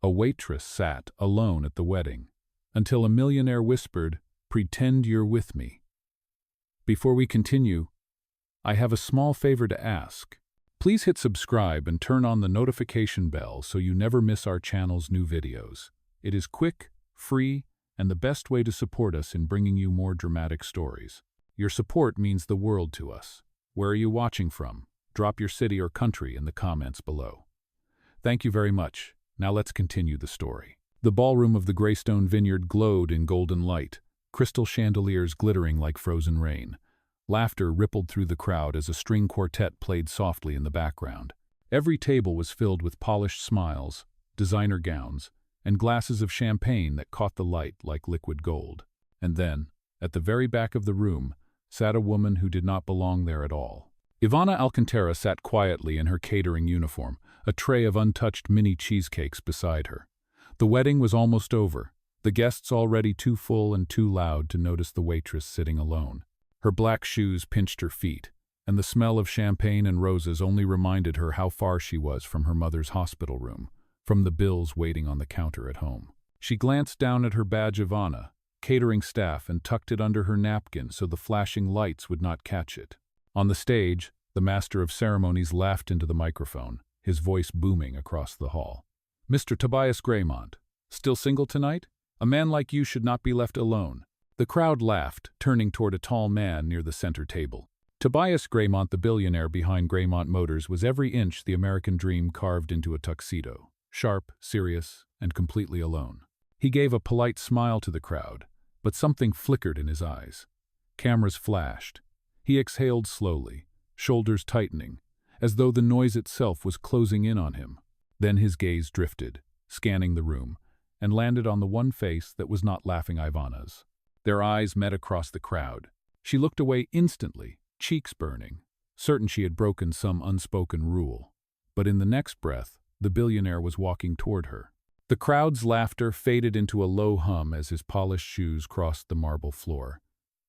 A waitress sat alone at the wedding, until a millionaire whispered, "Pretend you're with me." Before we continue, I have a small favor to ask. Please hit subscribe and turn on the notification bell so you never miss our channel's new videos. It is quick, free, and the best way to support us in bringing you more dramatic stories. Your support means the world to us. Where are you watching from? Drop your city or country in the comments below. Thank you very much. Now let's continue the story. The ballroom of the Greystone Vineyard glowed in golden light, crystal chandeliers glittering like frozen rain. Laughter rippled through the crowd as a string quartet played softly in the background. Every table was filled with polished smiles, designer gowns, and glasses of champagne that caught the light like liquid gold. And then, at the very back of the room, sat a woman who did not belong there at all. Ivanna Alcántara sat quietly in her catering uniform, a tray of untouched mini cheesecakes beside her. The wedding was almost over, the guests already too full and too loud to notice the waitress sitting alone. Her black shoes pinched her feet, and the smell of champagne and roses only reminded her how far she was from her mother's hospital room, from the bills waiting on the counter at home. She glanced down at her badge Ivanna, catering staff, and tucked it under her napkin so the flashing lights would not catch it. On the stage, the master of ceremonies laughed into the microphone, his voice booming across the hall. "Mr. Tobias Greymont, still single tonight? A man like you should not be left alone." The crowd laughed, turning toward a tall man near the center table. Tobias Greymont, the billionaire behind Greymont Motors, was every inch the American dream carved into a tuxedo, sharp, serious, and completely alone. He gave a polite smile to the crowd, but something flickered in his eyes. Cameras flashed. He exhaled slowly, shoulders tightening, as though the noise itself was closing in on him. Then his gaze drifted, scanning the room, and landed on the one face that was not laughing Ivanna's. Their eyes met across the crowd. She looked away instantly, cheeks burning, certain she had broken some unspoken rule. But in the next breath, the billionaire was walking toward her. The crowd's laughter faded into a low hum as his polished shoes crossed the marble floor.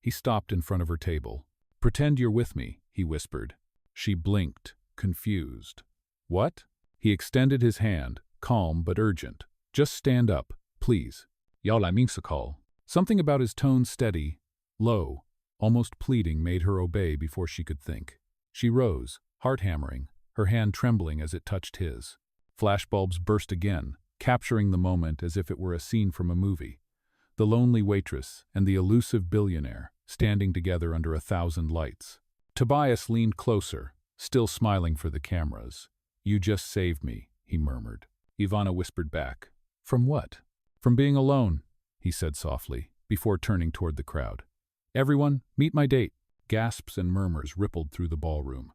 He stopped in front of her table. "Pretend you're with me," he whispered. She blinked, confused. "What?" He extended his hand, calm but urgent. "Just stand up, please. Jag minns call." Something about his tone, steady, low, almost pleading, made her obey before she could think. She rose, heart hammering, her hand trembling as it touched his. Flashbulbs burst again, capturing the moment as if it were a scene from a movie. The lonely waitress and the elusive billionaire, standing together under 1,000 lights. Tobias leaned closer, still smiling for the cameras. "You just saved me," he murmured. Ivanna whispered back. "From what?" "From being alone," he said softly, before turning toward the crowd. "Everyone, meet my date." Gasps and murmurs rippled through the ballroom.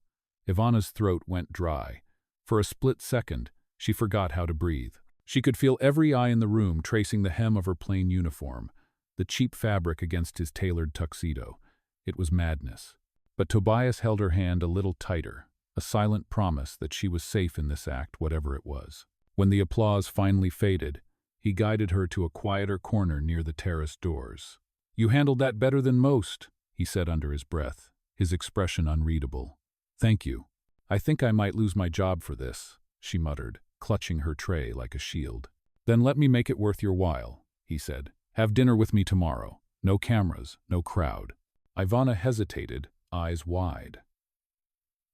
Ivanna's throat went dry. For a split second, she forgot how to breathe. She could feel every eye in the room tracing the hem of her plain uniform, the cheap fabric against his tailored tuxedo. It was madness. But Tobias held her hand a little tighter, a silent promise that she was safe in this act, whatever it was. When the applause finally faded, he guided her to a quieter corner near the terrace doors. "You handled that better than most," he said under his breath, his expression unreadable. "Thank you. I think I might lose my job for this," she muttered, clutching her tray like a shield. "Then let me make it worth your while," he said. "Have dinner with me tomorrow. No cameras, no crowd." Ivanna hesitated, eyes wide.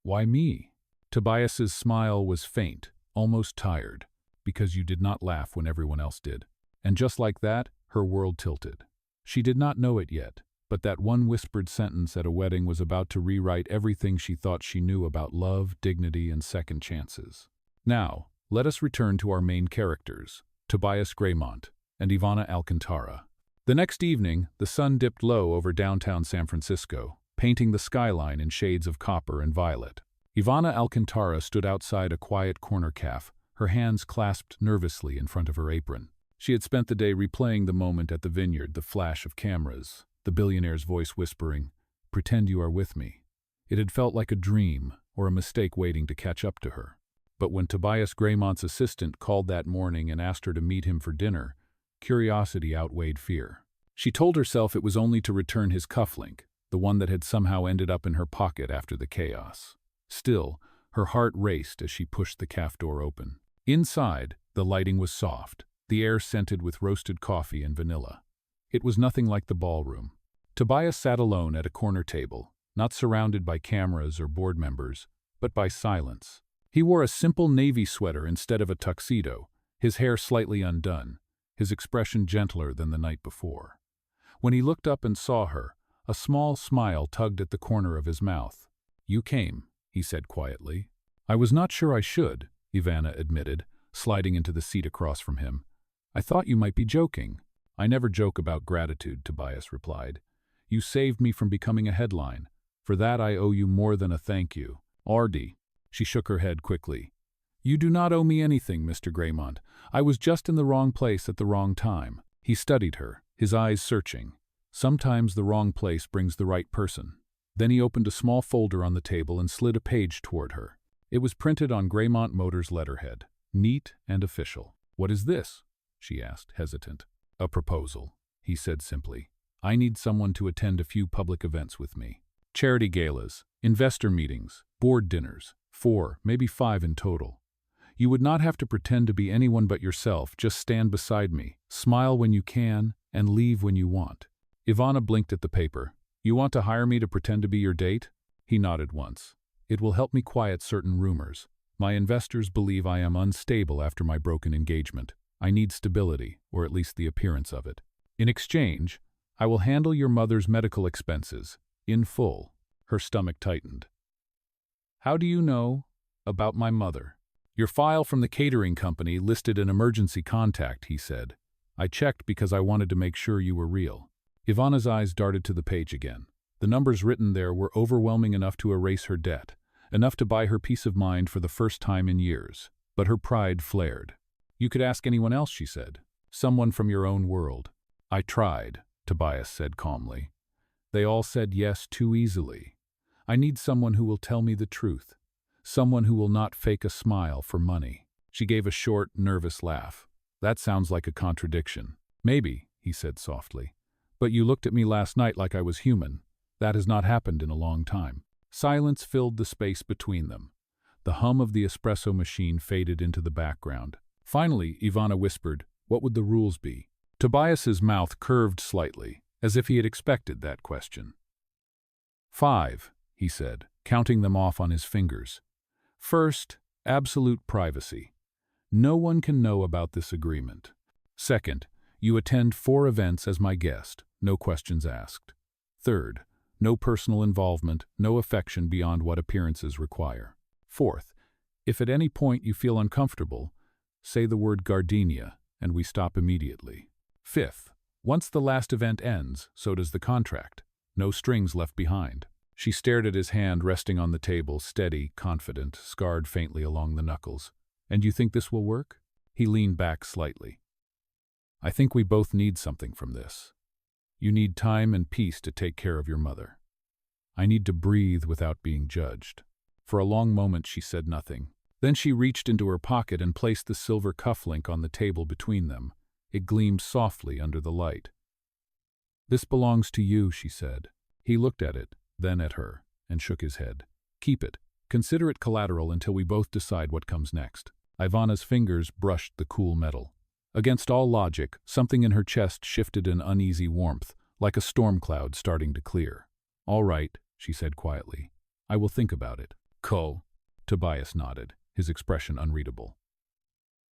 "Why me?" Tobias's smile was faint, almost tired. "Because you did not laugh when everyone else did." And just like that, her world tilted. She did not know it yet, but that one whispered sentence at a wedding was about to rewrite everything she thought she knew about love, dignity, and second chances. Now, let us return to our main characters, Tobias Greymont and Ivanna Alcántara. The next evening, the sun dipped low over downtown San Francisco, painting the skyline in shades of copper and violet. Ivanna Alcántara stood outside a quiet corner cafe, her hands clasped nervously in front of her apron. She had spent the day replaying the moment at the vineyard, the flash of cameras, the billionaire's voice whispering, "Pretend you are with me." It had felt like a dream or a mistake waiting to catch up to her. But when Tobias Greymont's assistant called that morning and asked her to meet him for dinner, curiosity outweighed fear. She told herself it was only to return his cufflink, the one that had somehow ended up in her pocket after the chaos. Still, her heart raced as she pushed the cafe door open. Inside, The lighting was soft, the air scented with roasted coffee and vanilla. It was nothing like the ballroom. Tobias sat alone at a corner table, not surrounded by cameras or board members, but by silence. He wore a simple navy sweater instead of a tuxedo, his hair slightly undone, his expression gentler than the night before. When he looked up and saw her, a small smile tugged at the corner of his mouth. "You came," he said quietly. "I was not sure I should," Ivanna admitted, sliding into the seat across from him. "I thought you might be joking." "I never joke about gratitude," Tobias replied. "You saved me from becoming a headline. For that I owe you more than a thank you." "Ardy." She shook her head quickly. "You do not owe me anything, Mr. Greymont. I was just in the wrong place at the wrong time." He studied her, his eyes searching. Sometimes the wrong place brings the right person. Then he opened a small folder on the table and slid a page toward her. It was printed on Greymont Motors letterhead, neat and official. "What is this?" she asked, hesitant. "A proposal," he said simply. "I need someone to attend a few public events with me. Charity galas, investor meetings, board dinners, 4, maybe 5 in total. You would not have to pretend to be anyone but yourself, just stand beside me, smile when you can, and leave when you want." Ivanna blinked at the paper. "You want to hire me to pretend to be your date?" He nodded once. "It will help me quiet certain rumors. My investors believe I am unstable after my broken engagement. I need stability, or at least the appearance of it. In exchange, I will handle your mother's medical expenses, in full." Her stomach tightened. "How do you know about my mother?" "Your file from the catering company listed an emergency contact," he said. "I checked because I wanted to make sure you were real." Ivanna's eyes darted to the page again. The numbers written there were overwhelming enough to erase her debt, enough to buy her peace of mind for the first time in years. But her pride flared. "You could ask anyone else," she said. "Someone from your own world." "I tried," Tobias said calmly. "They all said yes too easily. I need someone who will tell me the truth. Someone who will not fake a smile for money." She gave a short, nervous laugh. "That sounds like a contradiction." "Maybe," he said softly. "But you looked at me last night like I was human. That has not happened in a long time." Silence filled the space between them. The hum of the espresso machine faded into the background. Finally, Ivanna whispered, "What would the rules be?" Tobias's mouth curved slightly, as if he had expected that question. 5, he said, counting them off on his fingers. "First, absolute privacy. No one can know about this agreement. Second, you attend 4 events as my guest, no questions asked. Third, no personal involvement, no affection beyond what appearances require. Fourth, if at any point you feel uncomfortable, say the word gardenia, and we stop immediately. Fifth, once the last event ends, so does the contract. No strings left behind." She stared at his hand resting on the table, steady, confident, scarred faintly along the knuckles. "And you think this will work?" He leaned back slightly. "I think we both need something from this. You need time and peace to take care of your mother. I need to breathe without being judged." For a long moment she said nothing. Then she reached into her pocket and placed the silver cufflink on the table between them. It gleamed softly under the light. "This belongs to you," she said. He looked at it, then at her, and shook his head. "Keep it. Consider it collateral until we both decide what comes next." Ivanna's fingers brushed the cool metal. Against all logic, something in her chest shifted an uneasy warmth, like a storm cloud starting to clear. "All right," she said quietly. "I will think about it." "Co." Tobias nodded, his expression unreadable.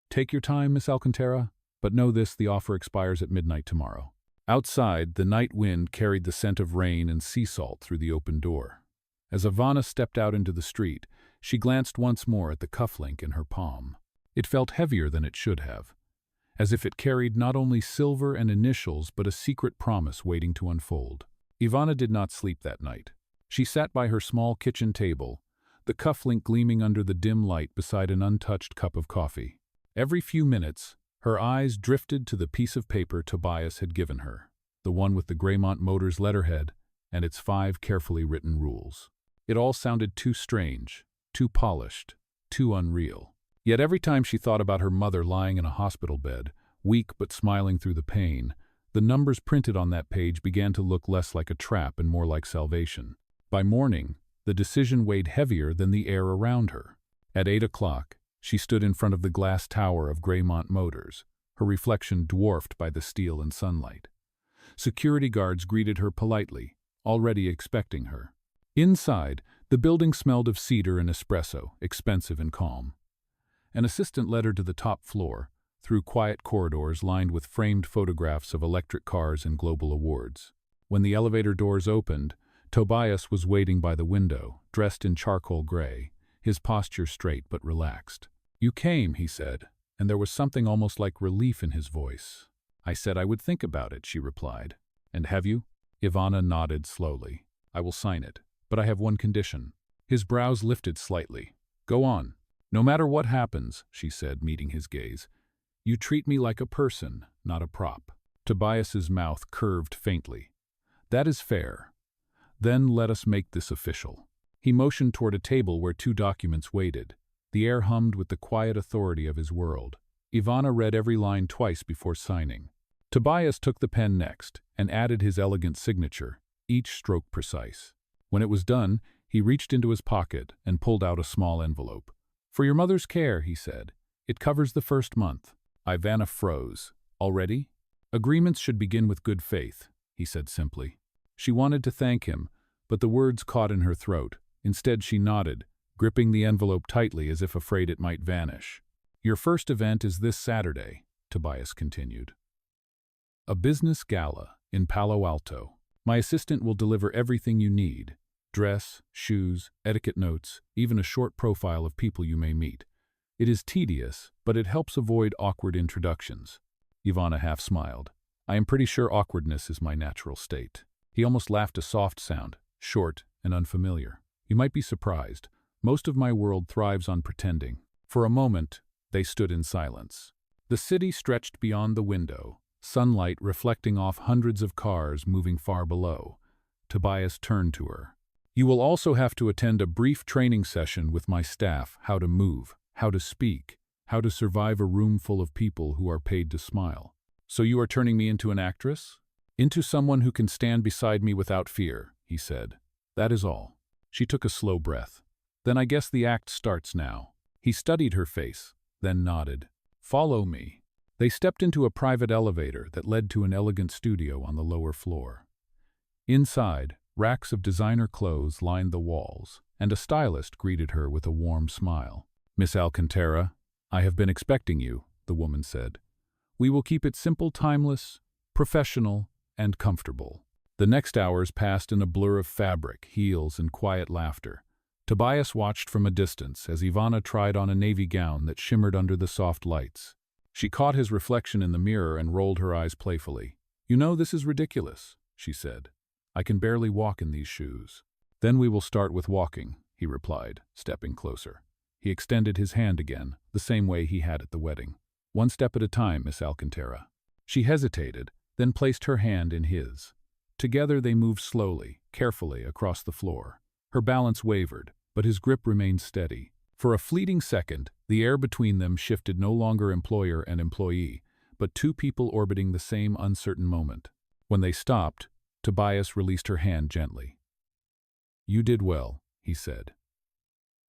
"Take your time, Miss Alcántara, but know this, the offer expires at midnight tomorrow." Outside, the night wind carried the scent of rain and sea salt through the open door. As Ivanna stepped out into the street, she glanced once more at the cufflink in her palm. It felt heavier than it should have, as if it carried not only silver and initials but a secret promise waiting to unfold. Ivanna did not sleep that night. She sat by her small kitchen table, the cufflink gleaming under the dim light beside an untouched cup of coffee. Every few minutes, her eyes drifted to the piece of paper Tobias had given her, the one with the Greymont Motors letterhead and its 5 carefully written rules. It all sounded too strange, too polished, too unreal. Yet every time she thought about her mother lying in a hospital bed, weak but smiling through the pain, the numbers printed on that page began to look less like a trap and more like salvation. By morning, the decision weighed heavier than the air around her. At 8 o'clock, She stood in front of the glass tower of Greymont Motors, her reflection dwarfed by the steel and sunlight. Security guards greeted her politely, already expecting her. Inside, the building smelled of cedar and espresso, expensive and calm. An assistant led her to the top floor, through quiet corridors lined with framed photographs of electric cars and global awards. When the elevator doors opened, Tobias was waiting by the window, dressed in charcoal gray, his posture straight but relaxed. "You came," he said, and there was something almost like relief in his voice. "I said I would think about it," she replied. "And have you?" Ivanna nodded slowly. "I will sign it, but I have one condition." His brows lifted slightly. "Go on. No matter what happens," she said, meeting his gaze, "you treat me like a person, not a prop." Tobias's mouth curved faintly. "That is fair. Then let us make this official." He motioned toward a table where 2 documents waited. The air hummed with the quiet authority of his world. Ivanna read every line twice before signing. Tobias took the pen next and added his elegant signature, each stroke precise. When it was done, he reached into his pocket and pulled out a small envelope. "For your mother's care," he said. "It covers the first month." Ivanna froze. "Already?" "Agreements should begin with good faith," he said simply. She wanted to thank him, but the words caught in her throat. Instead she nodded, gripping the envelope tightly as if afraid it might vanish. "Your first event is this Saturday," Tobias continued. "A business gala in Palo Alto. My assistant will deliver everything you need. Dress, shoes, etiquette notes, even a short profile of people you may meet. It is tedious, but it helps avoid awkward introductions." Ivanna half smiled. "I am pretty sure awkwardness is my natural state." He almost laughed, a soft sound, short and unfamiliar. "You might be surprised. Most of my world thrives on pretending." For a moment, they stood in silence. The city stretched beyond the window, sunlight reflecting off hundreds of cars moving far below. Tobias turned to her. "You will also have to attend a brief training session with my staff, how to move, how to speak, how to survive a room full of people who are paid to smile." "So you are turning me into an actress?" "Into someone who can stand beside me without fear," he said. "That is all." She took a slow breath. "Then I guess the act starts now." He studied her face, then nodded. "Follow me." They stepped into a private elevator that led to an elegant studio on the lower floor. Inside, racks of designer clothes lined the walls, and a stylist greeted her with a warm smile. "Miss Alcántara, I have been expecting you," the woman said. "We will keep it simple, timeless, professional, and comfortable." The next hours passed in a blur of fabric, heels, and quiet laughter. Tobias watched from a distance as Ivanna tried on a navy gown that shimmered under the soft lights. She caught his reflection in the mirror and rolled her eyes playfully. "You know, this is ridiculous," she said. "I can barely walk in these shoes." "Then we will start with walking," he replied, stepping closer. He extended his hand again, the same way he had at the wedding. "One step at a time, Miss Alcántara." She hesitated, then placed her hand in his. Together they moved slowly, carefully, across the floor. Her balance wavered, but his grip remained steady. For a fleeting second, the air between them shifted, no longer employer and employee, but 2 people orbiting the same uncertain moment. When they stopped, Tobias released her hand gently. "You did well," he said.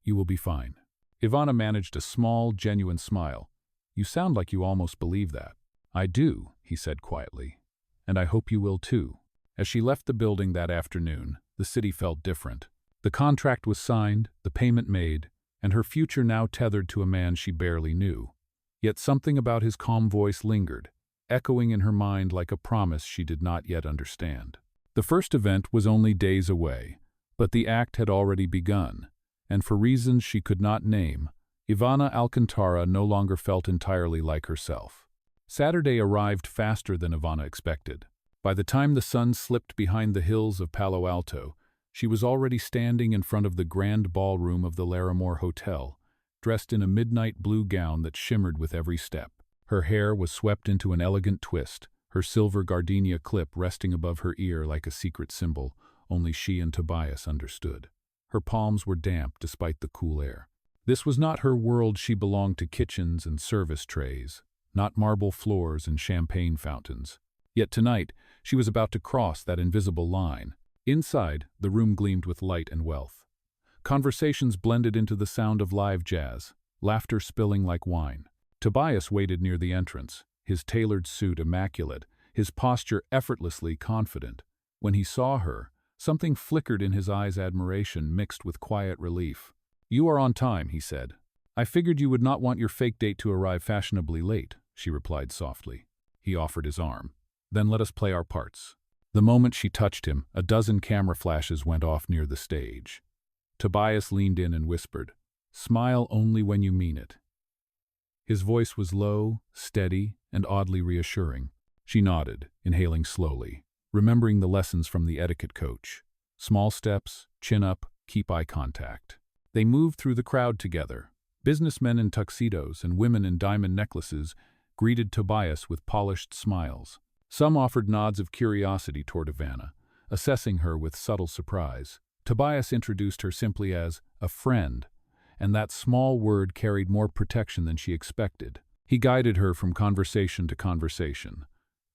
"You will be fine." Ivanna managed a small, genuine smile. "You sound like you almost believe that." "I do," he said quietly. "And I hope you will too." As she left the building that afternoon, the city felt different. The contract was signed, the payment made, and her future now tethered to a man she barely knew. Yet something about his calm voice lingered, echoing in her mind like a promise she did not yet understand. The first event was only days away, but the act had already begun, and for reasons she could not name, Ivanna Alcántara no longer felt entirely like herself. Saturday arrived faster than Ivanna expected. By the time the sun slipped behind the hills of Palo Alto, she was already standing in front of the grand ballroom of the Larimore Hotel, dressed in a midnight blue gown that shimmered with every step. Her hair was swept into an elegant twist, her silver gardenia clip resting above her ear like a secret symbol only she and Tobias understood. Her palms were damp despite the cool air. This was not her world. She belonged to kitchens and service trays, not marble floors and champagne fountains. Yet tonight, she was about to cross that invisible line. Inside, the room gleamed with light and wealth. Conversations blended into the sound of live jazz, laughter spilling like wine. Tobias waited near the entrance, his tailored suit immaculate, his posture effortlessly confident. When he saw her, something flickered in his eyes, admiration mixed with quiet relief. "You are on time," he said. "I figured you would not want your fake date to arrive fashionably late," she replied softly. He offered his arm. "Then let us play our parts." The moment she touched him, a dozen camera flashes went off near the stage. Tobias leaned in and whispered, "Smile only when you mean it." His voice was low, steady, and oddly reassuring. She nodded, inhaling slowly, remembering the lessons from the etiquette coach. Small steps, chin up, keep eye contact. They moved through the crowd together. Businessmen in tuxedos and women in diamond necklaces greeted Tobias with polished smiles. Some offered nods of curiosity toward Ivanna, assessing her with subtle surprise. Tobias introduced her simply as a friend, and that small word carried more protection than she expected. He guided her from conversation to conversation,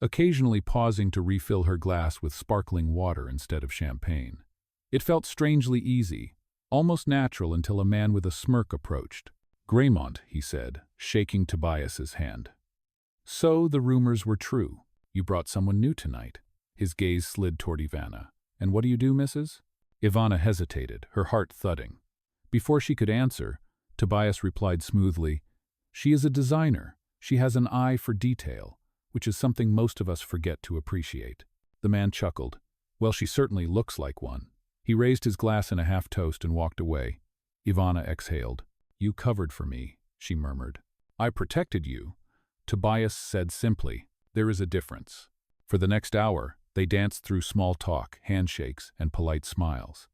occasionally pausing to refill her glass with sparkling water instead of champagne. It felt strangely easy, almost natural, until a man with a smirk approached. "Greymont," he said, shaking Tobias's hand. "So the rumors were true. You brought someone new tonight." His gaze slid toward Ivanna. "And what do you do, Mrs.?" Ivanna hesitated, her heart thudding. Before she could answer, Tobias replied smoothly, "She is a designer. She has an eye for detail, which is something most of us forget to appreciate." The man chuckled. "Well, she certainly looks like one." He raised his glass in a half-toast and walked away. Ivanna exhaled. "You covered for me," she murmured. "I protected you," Tobias said simply. "There is a difference." For the next hour, they danced through small talk, handshakes, and polite smiles.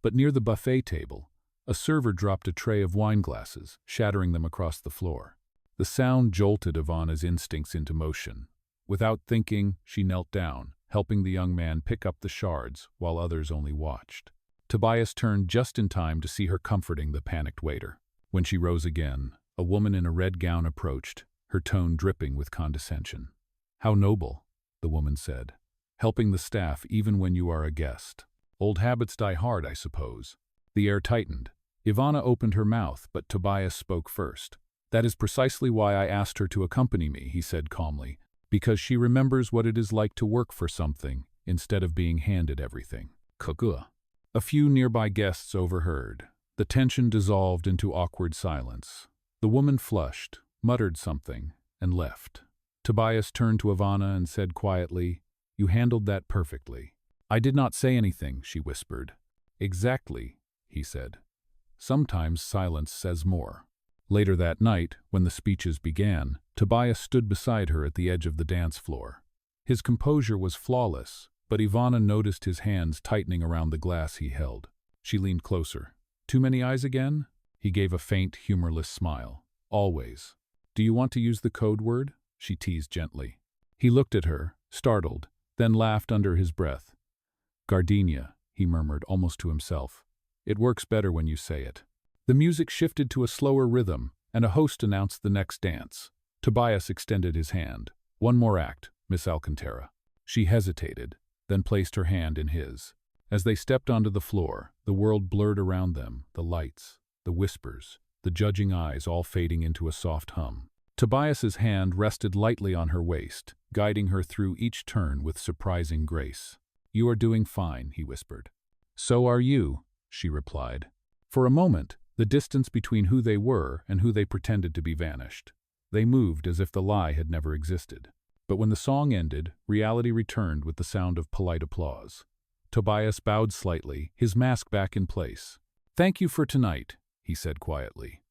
But near the buffet table, a server dropped a tray of wine glasses, shattering them across the floor. The sound jolted Ivanna's instincts into motion. Without thinking, she knelt down, helping the young man pick up the shards while others only watched. Tobias turned just in time to see her comforting the panicked waiter. When she rose again, a woman in a red gown approached, her tone dripping with condescension. "How noble," the woman said. "Helping the staff even when you are a guest. Old habits die hard, I suppose." The air tightened. Ivanna opened her mouth, but Tobias spoke first. "That is precisely why I asked her to accompany me," he said calmly, "because she remembers what it is like to work for something instead of being handed everything." Kagua. A few nearby guests overheard. The tension dissolved into awkward silence. The woman flushed, muttered something, and left. Tobias turned to Ivanna and said quietly, "You handled that perfectly." "I did not say anything," she whispered. "Exactly," he said. "Sometimes silence says more." Later that night, when the speeches began, Tobias stood beside her at the edge of the dance floor. His composure was flawless, but Ivanna noticed his hands tightening around the glass he held. She leaned closer. "Too many eyes again?" He gave a faint, humorless smile. "Always." "Do you want to use the code word?" she teased gently. He looked at her, startled, then laughed under his breath. "Gardenia," he murmured almost to himself. "It works better when you say it." The music shifted to a slower rhythm, and a host announced the next dance. Tobias extended his hand. "One more act, Miss Alcántara." She hesitated, then placed her hand in his. As they stepped onto the floor, the world blurred around them, the lights, the whispers, the judging eyes all fading into a soft hum. Tobias's hand rested lightly on her waist, guiding her through each turn with surprising grace. "You are doing fine," he whispered. "So are you," she replied. For a moment, the distance between who they were and who they pretended to be vanished. They moved as if the lie had never existed. But when the song ended, reality returned with the sound of polite applause. Tobias bowed slightly, his mask back in place. "Thank you for tonight," he said quietly.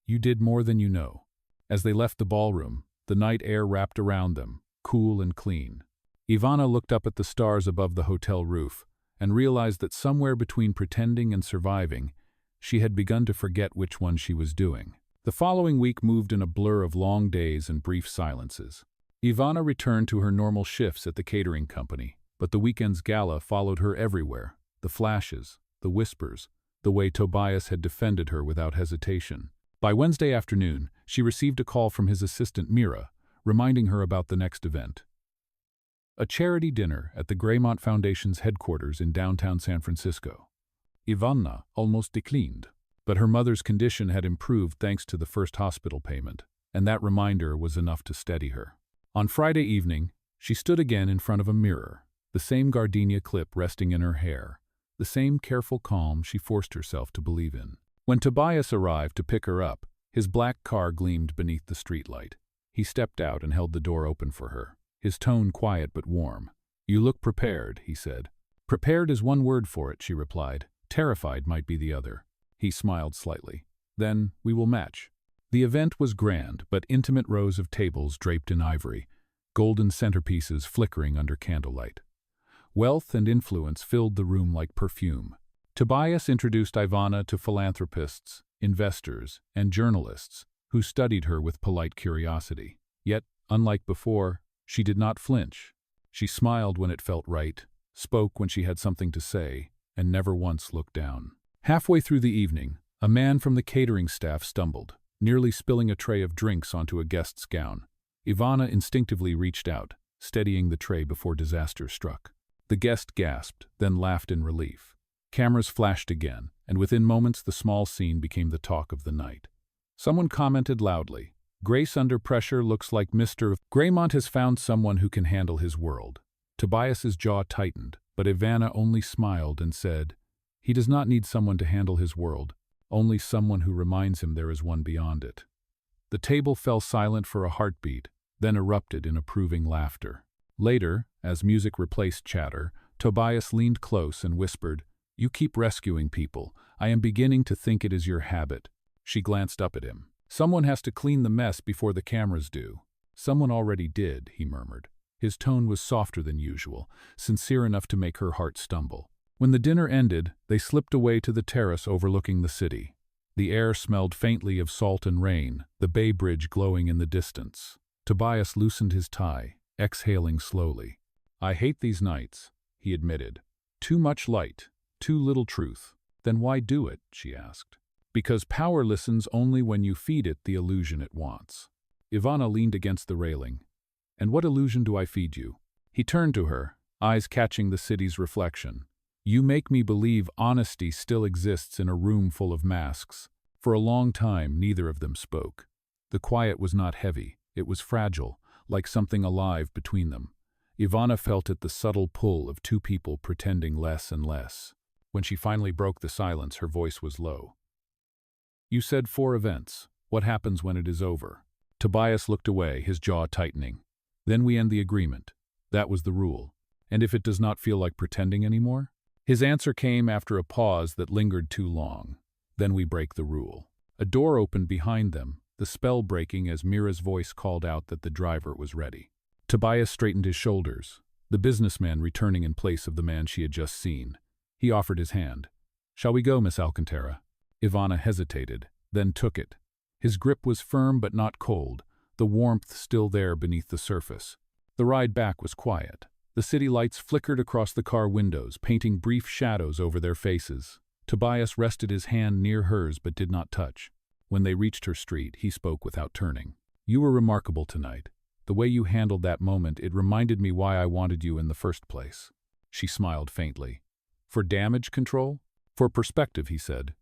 "You did more than you know." As they left the ballroom, the night air wrapped around them, cool and clean. Ivanna looked up at the stars above the hotel roof and realized that somewhere between pretending and surviving, she had begun to forget which one she was doing. The following week moved in a blur of long days and brief silences. Ivanna returned to her normal shifts at the catering company, but the weekend's gala followed her everywhere. The flashes, the whispers, the way Tobias had defended her without hesitation. By Wednesday afternoon, she received a call from his assistant Mira, reminding her about the next event. A charity dinner at the Greymont Foundation's headquarters in downtown San Francisco. Ivanna almost declined. But her mother's condition had improved thanks to the first hospital payment, and that reminder was enough to steady her. On Friday evening, she stood again in front of a mirror, the same gardenia clip resting in her hair, the same careful calm she forced herself to believe in. When Tobias arrived to pick her up, his black car gleamed beneath the streetlight. He stepped out and held the door open for her, his tone quiet but warm. "You look prepared," he said. "Prepared is one word for it," she replied. "Terrified might be the other." He smiled slightly. "Then we will match." The event was grand, but intimate rows of tables draped in ivory, golden centerpieces flickering under candlelight. Wealth and influence filled the room like perfume. Tobias introduced Ivanna to philanthropists, investors, and journalists, who studied her with polite curiosity. Yet, unlike before, she did not flinch. She smiled when it felt right, spoke when she had something to say, and never once looked down. Halfway through the evening, a man from the catering staff stumbled, nearly spilling a tray of drinks onto a guest's gown. Ivanna instinctively reached out, steadying the tray before disaster struck. The guest gasped, then laughed in relief. Cameras flashed again, and within moments the small scene became the talk of the night. Someone commented loudly, "Grace under pressure looks like Mr. Greymont has found someone who can handle his world." Tobias's jaw tightened, but Ivanna only smiled and said, "He does not need someone to handle his world, only someone who reminds him there is one beyond it." The table fell silent for a heartbeat, then erupted in approving laughter. Later, as music replaced chatter, Tobias leaned close and whispered, "You keep rescuing people. I am beginning to think it is your habit." She glanced up at him. "Someone has to clean the mess before the cameras do." "Someone already did," he murmured. His tone was softer than usual, sincere enough to make her heart stumble. When the dinner ended, they slipped away to the terrace overlooking the city. The air smelled faintly of salt and rain, the Bay Bridge glowing in the distance. Tobias loosened his tie, exhaling slowly. "I hate these nights," he admitted. "Too much light, too little truth." "Then why do it?" she asked. "Because power listens only when you feed it the illusion it wants." Ivanna leaned against the railing. "And what illusion do I feed you?" He turned to her, eyes catching the city's reflection. "You make me believe honesty still exists in a room full of masks." For a long time, neither of them spoke. The quiet was not heavy, it was fragile, like something alive between them. Ivanna felt it, the subtle pull of two people pretending less and less. When she finally broke the silence, her voice was low. "You said 4 events. What happens when it is over?" Tobias looked away, his jaw tightening. "Then we end the agreement. That was the rule. And if it does not feel like pretending anymore?" His answer came after a pause that lingered too long. "Then we break the rule." A door opened behind them, the spell breaking as Mira's voice called out that the driver was ready. Tobias straightened his shoulders, the businessman returning in place of the man she had just seen. He offered his hand. "Shall we go, Miss Alcántara?" Ivanna hesitated, then took it. His grip was firm but not cold, the warmth still there beneath the surface. The ride back was quiet. The city lights flickered across the car windows, painting brief shadows over their faces. Tobias rested his hand near hers but did not touch. When they reached her street, he spoke without turning. "You were remarkable tonight. The way you handled that moment, it reminded me why I wanted you in the first place." She smiled faintly. "For damage control?" "For perspective," he said.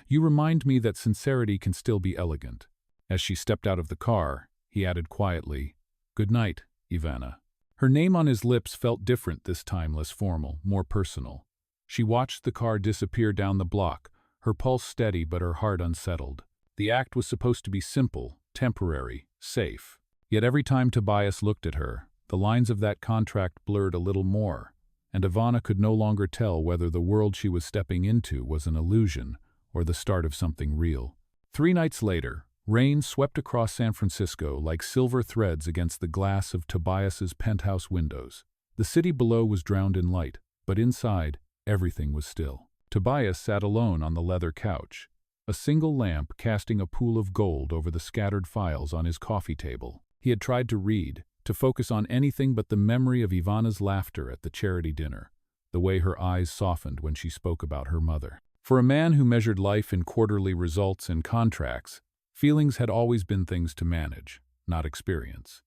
"You remind me that sincerity can still be elegant." As she stepped out of the car, he added quietly, "Good night, Ivanna." Her name on his lips felt different this time, less formal, more personal. She watched the car disappear down the block, her pulse steady but her heart unsettled. The act was supposed to be simple, temporary, safe. Yet every time Tobias looked at her, the lines of that contract blurred a little more, and Ivanna could no longer tell whether the world she was stepping into was an illusion or the start of something real. 3 nights later, rain swept across San Francisco like silver threads against the glass of Tobias's penthouse windows. The city below was drowned in light, but inside, everything was still. Tobias sat alone on the leather couch, a single lamp casting a pool of gold over the scattered files on his coffee table. He had tried to read, to focus on anything but the memory of Ivanna's laughter at the charity dinner, the way her eyes softened when she spoke about her mother. For a man who measured life in quarterly results and contracts, feelings had always been things to manage, not experience.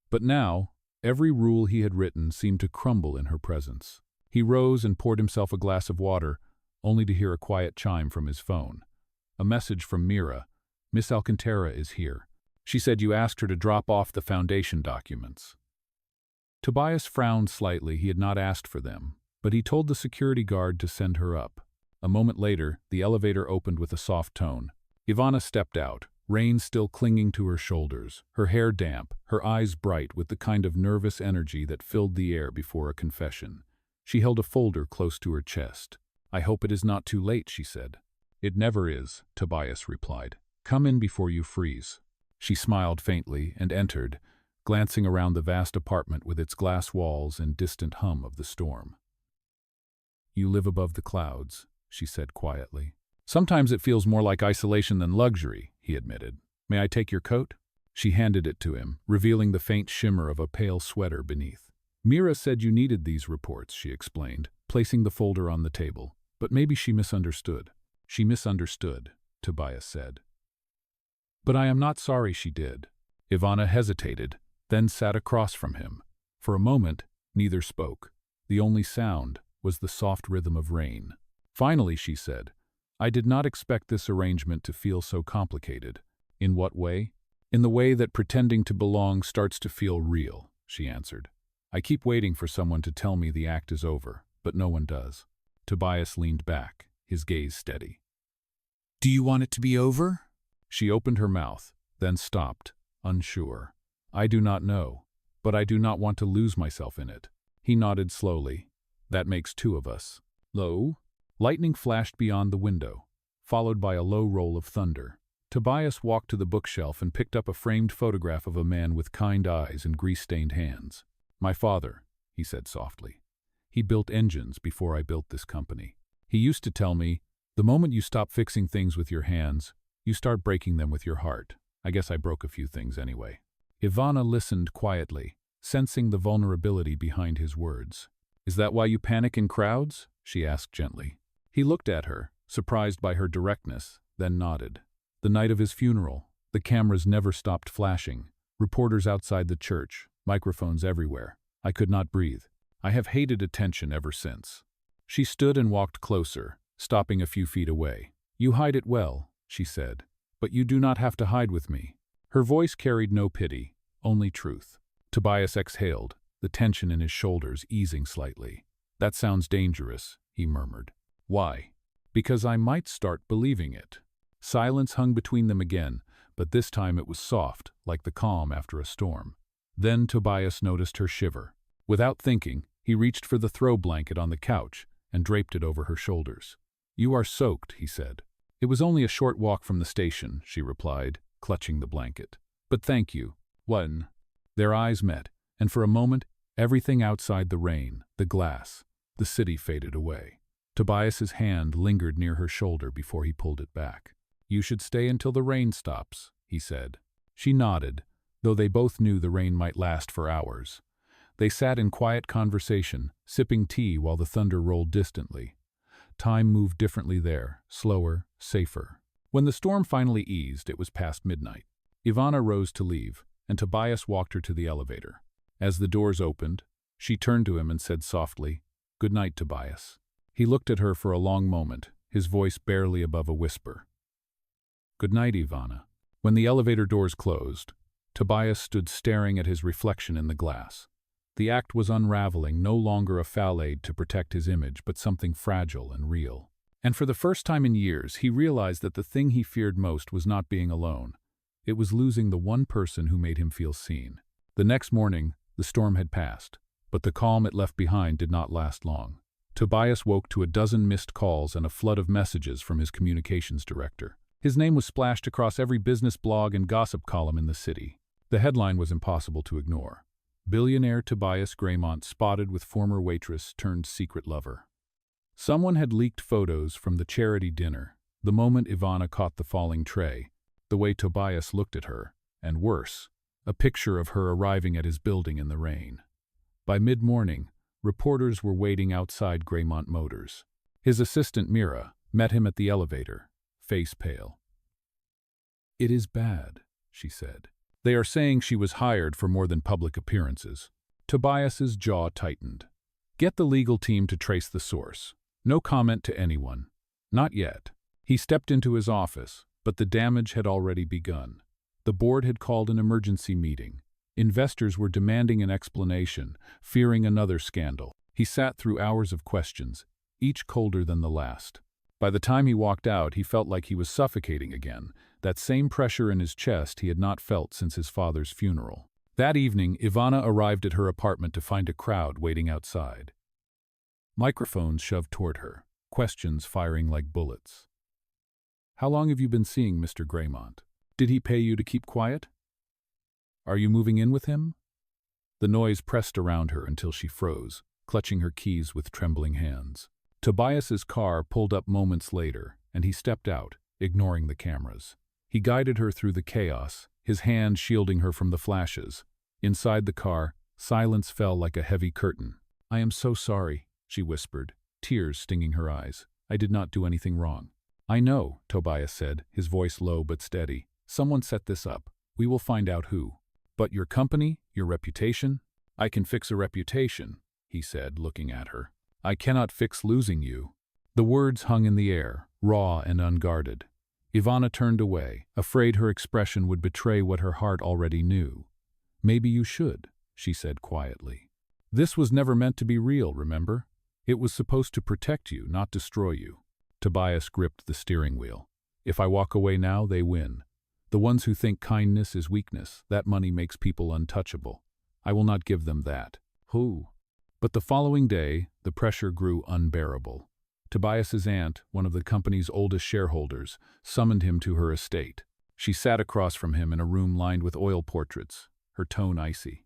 But now, every rule he had written seemed to crumble in her presence. He rose and poured himself a glass of water, only to hear a quiet chime from his phone. A message from Mira. Miss Alcántara is here. She said you asked her to drop off the foundation documents. Tobias frowned slightly. He had not asked for them, but he told the security guard to send her up. A moment later, the elevator opened with a soft tone. Ivanna stepped out, rain still clinging to her shoulders, her hair damp, her eyes bright with the kind of nervous energy that filled the air before a confession. She held a folder close to her chest. I hope it is not too late, she said. It never is, Tobias replied. Come in before you freeze. She smiled faintly and entered, glancing around the vast apartment with its glass walls and distant hum of the storm. You live above the clouds, she said quietly. Sometimes it feels more like isolation than luxury, he admitted. May I take your coat? She handed it to him, revealing the faint shimmer of a pale sweater beneath. Mira said you needed these reports, she explained, placing the folder on the table. But maybe she misunderstood. She misunderstood, Tobias said. But I am not sorry she did. Ivanna hesitated, then sat across from him. For a moment, neither spoke. The only sound was the soft rhythm of rain. Finally, she said, I did not expect this arrangement to feel so complicated. In what way? In the way that pretending to belong starts to feel real, she answered. I keep waiting for someone to tell me the act is over, but no one does. Tobias leaned back, his gaze steady. Do you want it to be over? She opened her mouth, then stopped, unsure. I do not know, but I do not want to lose myself in it. He nodded slowly. That makes two of us. Lo? Lightning flashed beyond the window, followed by a low roll of thunder. Tobias walked to the bookshelf and picked up a framed photograph of a man with kind eyes and grease-stained hands. My father, he said softly. He built engines before I built this company. He used to tell me, the moment you stop fixing things with your hands, you start breaking them with your heart. I guess I broke a few things anyway. Ivanna listened quietly, sensing the vulnerability behind his words. Is that why you panic in crowds? She asked gently. He looked at her, surprised by her directness, then nodded. The night of his funeral, the cameras never stopped flashing. Reporters outside the church, microphones everywhere. I could not breathe. I have hated attention ever since. She stood and walked closer, stopping a few feet away. You hide it well, she said, but you do not have to hide with me. Her voice carried no pity, only truth. Tobias exhaled, the tension in his shoulders easing slightly. That sounds dangerous, he murmured. Why? Because I might start believing it. Silence hung between them again, but this time it was soft, like the calm after a storm. Then Tobias noticed her shiver. Without thinking, he reached for the throw blanket on the couch and draped it over her shoulders. You are soaked, he said. It was only a short walk from the station, she replied, clutching the blanket. But thank you. One. Their eyes met, and for a moment, everything outside the rain, the glass, the city faded away. Tobias's hand lingered near her shoulder before he pulled it back. You should stay until the rain stops, he said. She nodded, though they both knew the rain might last for hours. They sat in quiet conversation, sipping tea while the thunder rolled distantly. Time moved differently there, slower, safer. When the storm finally eased, it was past midnight. Ivanna rose to leave, and Tobias walked her to the elevator. As the doors opened, she turned to him and said softly, Good night, Tobias. He looked at her for a long moment, his voice barely above a whisper. Good night, Ivanna. When the elevator doors closed, Tobias stood staring at his reflection in the glass. The act was unraveling, no longer a foul aid to protect his image, but something fragile and real. And for the first time in years, he realized that the thing he feared most was not being alone. It was losing the one person who made him feel seen. The next morning, the storm had passed, but the calm it left behind did not last long. Tobias woke to a dozen missed calls and a flood of messages from his communications director. His name was splashed across every business blog and gossip column in the city. The headline was impossible to ignore. Billionaire Tobias Greymont spotted with former waitress turned secret lover. Someone had leaked photos from the charity dinner. The moment Ivanna caught the falling tray, the way Tobias looked at her, and worse, a picture of her arriving at his building in the rain. By mid-morning, reporters were waiting outside Greymont Motors. His assistant Mira met him at the elevator, face pale. It is bad, she said. They are saying she was hired for more than public appearances. Tobias's jaw tightened. Get the legal team to trace the source. No comment to anyone. Not yet. He stepped into his office, but the damage had already begun. The board had called an emergency meeting. Investors were demanding an explanation, fearing another scandal. He sat through hours of questions, each colder than the last. By the time he walked out, he felt like he was suffocating again, that same pressure in his chest he had not felt since his father's funeral. That evening, Ivanna arrived at her apartment to find a crowd waiting outside. Microphones shoved toward her, questions firing like bullets. "How long have you been seeing Mr. Greymont? Did he pay you to keep quiet? Are you moving in with him?" The noise pressed around her until she froze, clutching her keys with trembling hands. Tobias's car pulled up moments later, and he stepped out, ignoring the cameras. He guided her through the chaos, his hand shielding her from the flashes. Inside the car, silence fell like a heavy curtain. "I am so sorry," she whispered, tears stinging her eyes. "I did not do anything wrong." "I know," Tobias said, his voice low but steady. "Someone set this up. We will find out who. But your company, your reputation?" "I can fix a reputation," he said, looking at her. "I cannot fix losing you." The words hung in the air, raw and unguarded. Ivanna turned away, afraid her expression would betray what her heart already knew. "Maybe you should," she said quietly. "This was never meant to be real, remember? It was supposed to protect you, not destroy you." Tobias gripped the steering wheel. "If I walk away now, they win. The ones who think kindness is weakness, that money makes people untouchable. I will not give them that." "Who?" But the following day, the pressure grew unbearable. Tobias's aunt, one of the company's oldest shareholders, summoned him to her estate. She sat across from him in a room lined with oil portraits, her tone icy.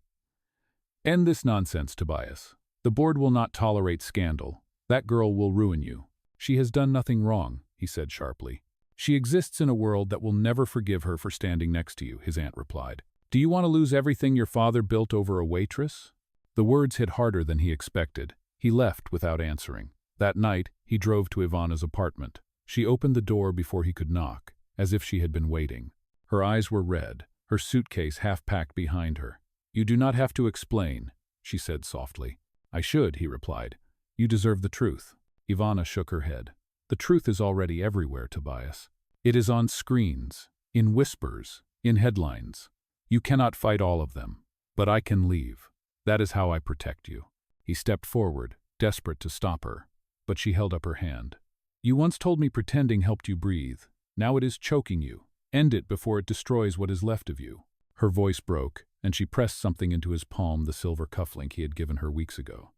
"End this nonsense, Tobias. The board will not tolerate scandal. That girl will ruin you." "She has done nothing wrong," he said sharply. "She exists in a world that will never forgive her for standing next to you," his aunt replied. "Do you want to lose everything your father built over a waitress?" The words hit harder than he expected. He left without answering. That night, he drove to Ivanna's apartment. She opened the door before he could knock, as if she had been waiting. Her eyes were red, her suitcase half-packed behind her. "You do not have to explain," she said softly. "I should," he replied. "You deserve the truth." Ivanna shook her head. "The truth is already everywhere, Tobias. It is on screens, in whispers, in headlines. You cannot fight all of them, but I can leave. That is how I protect you." He stepped forward, desperate to stop her, but she held up her hand. "You once told me pretending helped you breathe. Now it is choking you. End it before it destroys what is left of you." Her voice broke, and she pressed something into his palm, the silver cufflink he had given her weeks ago.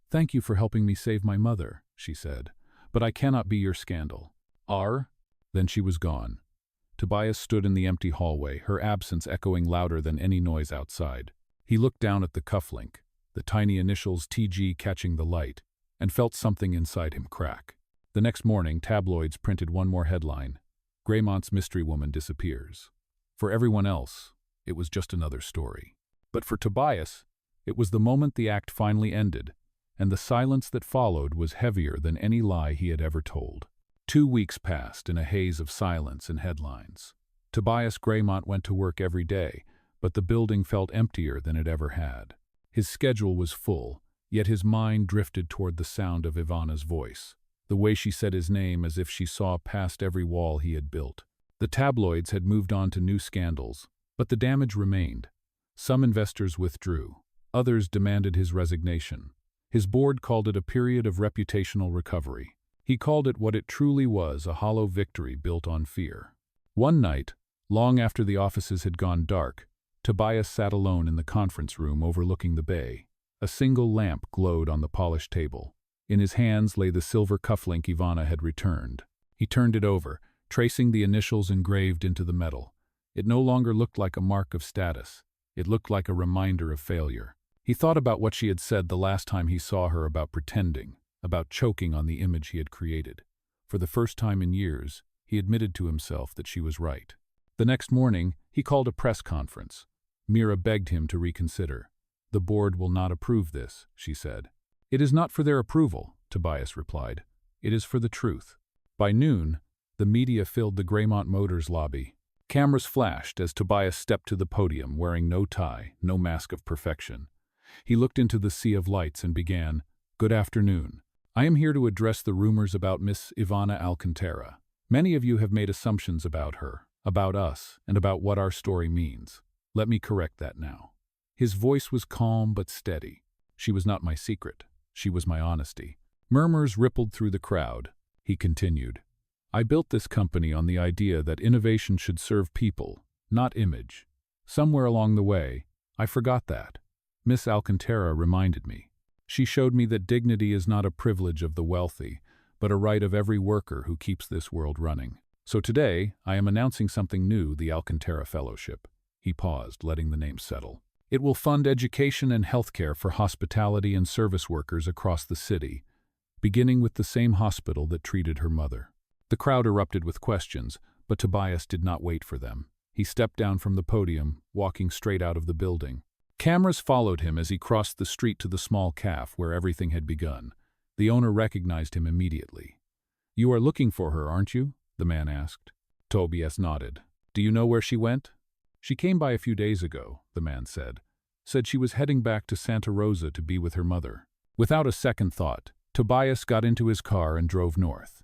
"Thank you for helping me save my mother," she said, "but I cannot be your scandal." Then she was gone. Tobias stood in the empty hallway, her absence echoing louder than any noise outside. He looked down at the cufflink, the tiny initials TG catching the light, and felt something inside him crack. The next morning, tabloids printed one more headline: "Greymont's mystery woman disappears." For everyone else, it was just another story. But for Tobias, it was the moment the act finally ended, and the silence that followed was heavier than any lie he had ever told. 2 weeks passed in a haze of silence and headlines. Tobias Greymont went to work every day, but the building felt emptier than it ever had. His schedule was full, yet his mind drifted toward the sound of Ivanna's voice, the way she said his name as if she saw past every wall he had built. The tabloids had moved on to new scandals, but the damage remained. Some investors withdrew. Others demanded his resignation. His board called it a period of reputational recovery. He called it what it truly was, a hollow victory built on fear. One night, long after the offices had gone dark, Tobias sat alone in the conference room overlooking the bay. A single lamp glowed on the polished table. In his hands lay the silver cufflink Ivanna had returned. He turned it over, tracing the initials engraved into the metal. It no longer looked like a mark of status. It looked like a reminder of failure. He thought about what she had said the last time he saw her about pretending, about choking on the image he had created. For the first time in years, he admitted to himself that she was right. The next morning, he called a press conference. Mira begged him to reconsider. "The board will not approve this," she said. "It is not for their approval," Tobias replied. "It is for the truth." By noon, the media filled the Greymont Motors lobby. Cameras flashed as Tobias stepped to the podium, wearing no tie, no mask of perfection. He looked into the sea of lights and began, "Good afternoon. I am here to address the rumors about Miss Ivanna Alcántara. Many of you have made assumptions about her, about us, and about what our story means. Let me correct that now. His voice was calm but steady. She was not my secret. She was my honesty. Murmurs rippled through the crowd. He continued. I built this company on the idea that innovation should serve people, not image. Somewhere along the way, I forgot that. Miss Alcántara reminded me. She showed me that dignity is not a privilege of the wealthy, but a right of every worker who keeps this world running. So today, I am announcing something new, the Alcántara Fellowship. He paused, letting the name settle. It will fund education and healthcare for hospitality and service workers across the city, beginning with the same hospital that treated her mother. The crowd erupted with questions, but Tobias did not wait for them. He stepped down from the podium, walking straight out of the building. Cameras followed him as he crossed the street to the small cafe where everything had begun. The owner recognized him immediately. You are looking for her, aren't you? The man asked. Tobias nodded. Do you know where she went? She came by a few days ago, the man said. Said she was heading back to Santa Rosa to be with her mother. Without a second thought, Tobias got into his car and drove north.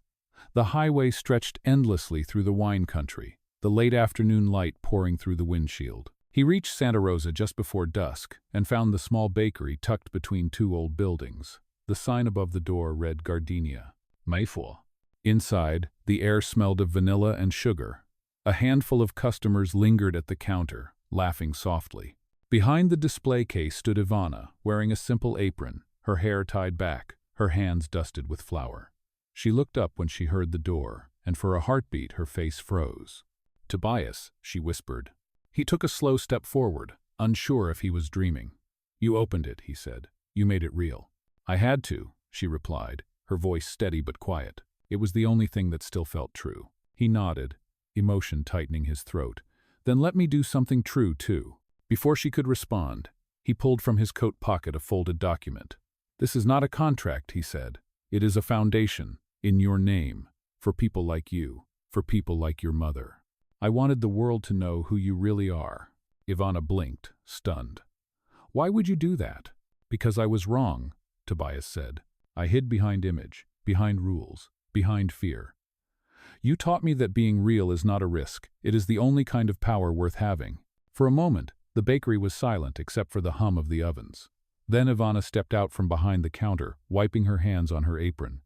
The highway stretched endlessly through the wine country, the late afternoon light pouring through the windshield. He reached Santa Rosa just before dusk and found the small bakery tucked between two old buildings. The sign above the door read Gardenia, Mayfair. Inside, the air smelled of vanilla and sugar. A handful of customers lingered at the counter, laughing softly. Behind the display case stood Ivanna, wearing a simple apron, her hair tied back, her hands dusted with flour. She looked up when she heard the door, and for a heartbeat her face froze. Tobias, she whispered. He took a slow step forward, unsure if he was dreaming. You opened it, he said. You made it real. I had to, she replied, her voice steady but quiet. It was the only thing that still felt true. He nodded, emotion tightening his throat. Then let me do something true, too. Before she could respond, he pulled from his coat pocket a folded document. This is not a contract, he said. It is a foundation, in your name, for people like you, for people like your mother. I wanted the world to know who you really are. Ivanna blinked, stunned. Why would you do that? Because I was wrong, Tobias said. I hid behind image, behind rules, behind fear. You taught me that being real is not a risk. It is the only kind of power worth having. For a moment, the bakery was silent except for the hum of the ovens. Then Ivanna stepped out from behind the counter, wiping her hands on her apron.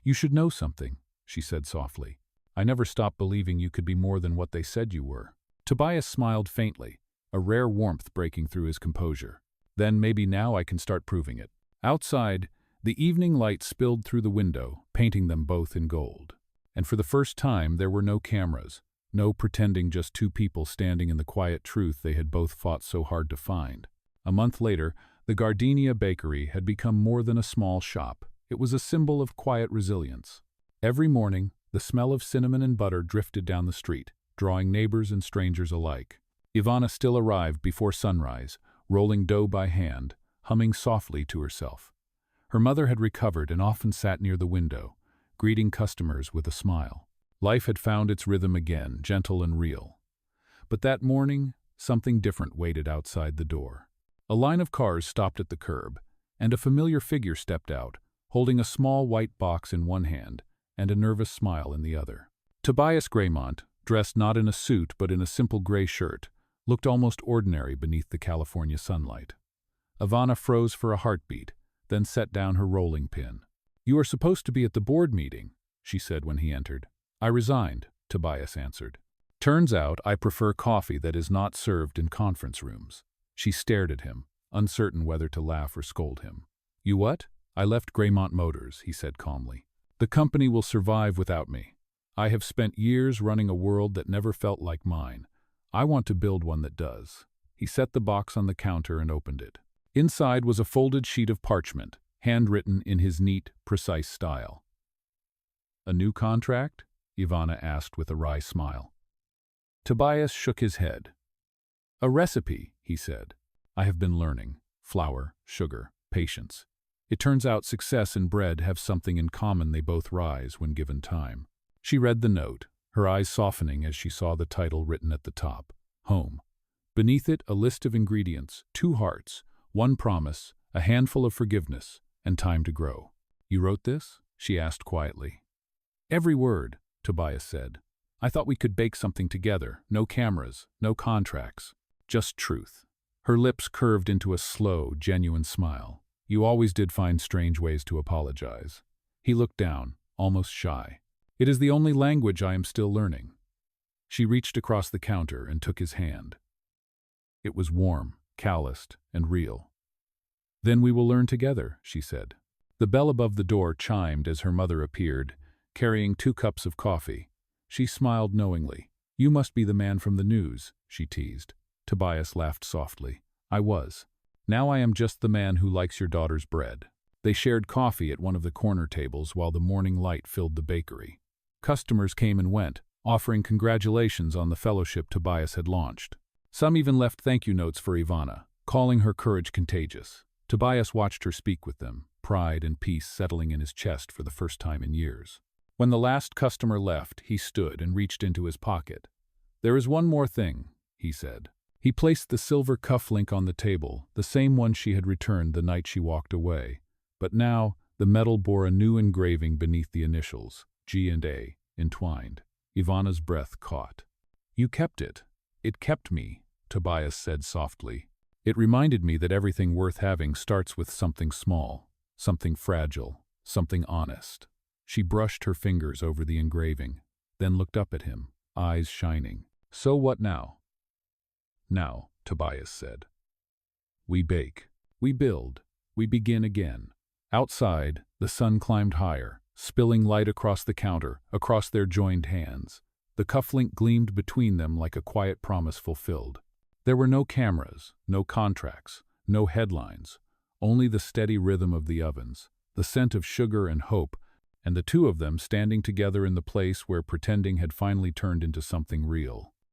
You should know something, she said softly. I never stopped believing you could be more than what they said you were. Tobias smiled faintly, a rare warmth breaking through his composure. Then maybe now I can start proving it. Outside, the evening light spilled through the window, painting them both in gold. And for the first time there were no cameras, no pretending, just two people standing in the quiet truth they had both fought so hard to find. A month later, the Gardenia bakery had become more than a small shop. It was a symbol of quiet resilience. Every morning, the smell of cinnamon and butter drifted down the street, drawing neighbors and strangers alike. Ivanna still arrived before sunrise, rolling dough by hand, humming softly to herself. Her mother had recovered and often sat near the window, greeting customers with a smile. Life had found its rhythm again, gentle and real. But that morning, something different waited outside the door. A line of cars stopped at the curb, and a familiar figure stepped out, holding a small white box in one hand and a nervous smile in the other. Tobias Greymont, dressed not in a suit but in a simple gray shirt, looked almost ordinary beneath the California sunlight. Ivanna froze for a heartbeat, then set down her rolling pin. You are supposed to be at the board meeting, she said when he entered. I resigned, Tobias answered. Turns out I prefer coffee that is not served in conference rooms. She stared at him, uncertain whether to laugh or scold him. You what? I left Greymont Motors, he said calmly. The company will survive without me. I have spent years running a world that never felt like mine. I want to build one that does. He set the box on the counter and opened it. Inside was a folded sheet of parchment, handwritten in his neat, precise style. A new contract? Ivanna asked with a wry smile. Tobias shook his head. A recipe, he said. I have been learning. Flour, sugar, patience. It turns out success and bread have something in common. They both rise when given time. She read the note, her eyes softening as she saw the title written at the top. Home. Beneath it, a list of ingredients, 2 hearts, 1 promise, a handful of forgiveness, and time to grow. You wrote this? She asked quietly. Every word, Tobias said. I thought we could bake something together. No cameras, no contracts, just truth. Her lips curved into a slow, genuine smile. You always did find strange ways to apologize. He looked down, almost shy. It is the only language I am still learning. She reached across the counter and took his hand. It was warm, calloused, and real. Then we will learn together, she said. The bell above the door chimed as her mother appeared, carrying 2 cups of coffee. She smiled knowingly. You must be the man from the news, she teased. Tobias laughed softly. I was. Now I am just the man who likes your daughter's bread. They shared coffee at one of the corner tables while the morning light filled the bakery. Customers came and went, offering congratulations on the fellowship Tobias had launched. Some even left thank you notes for Ivanna, calling her courage contagious. Tobias watched her speak with them, pride and peace settling in his chest for the first time in years. When the last customer left, he stood and reached into his pocket. There is one more thing, he said. He placed the silver cufflink on the table, the same one she had returned the night she walked away. But now, the metal bore a new engraving beneath the initials, G and A, entwined. Ivanna's breath caught. You kept it. It kept me, Tobias said softly. It reminded me that everything worth having starts with something small, something fragile, something honest. She brushed her fingers over the engraving, then looked up at him, eyes shining. So what now? Now, Tobias said. We bake, we build, we begin again. Outside, the sun climbed higher, spilling light across the counter, across their joined hands. The cufflink gleamed between them like a quiet promise fulfilled. There were no cameras, no contracts, no headlines, only the steady rhythm of the ovens, the scent of sugar and hope, and the 2 of them standing together in the place where pretending had finally turned into something real.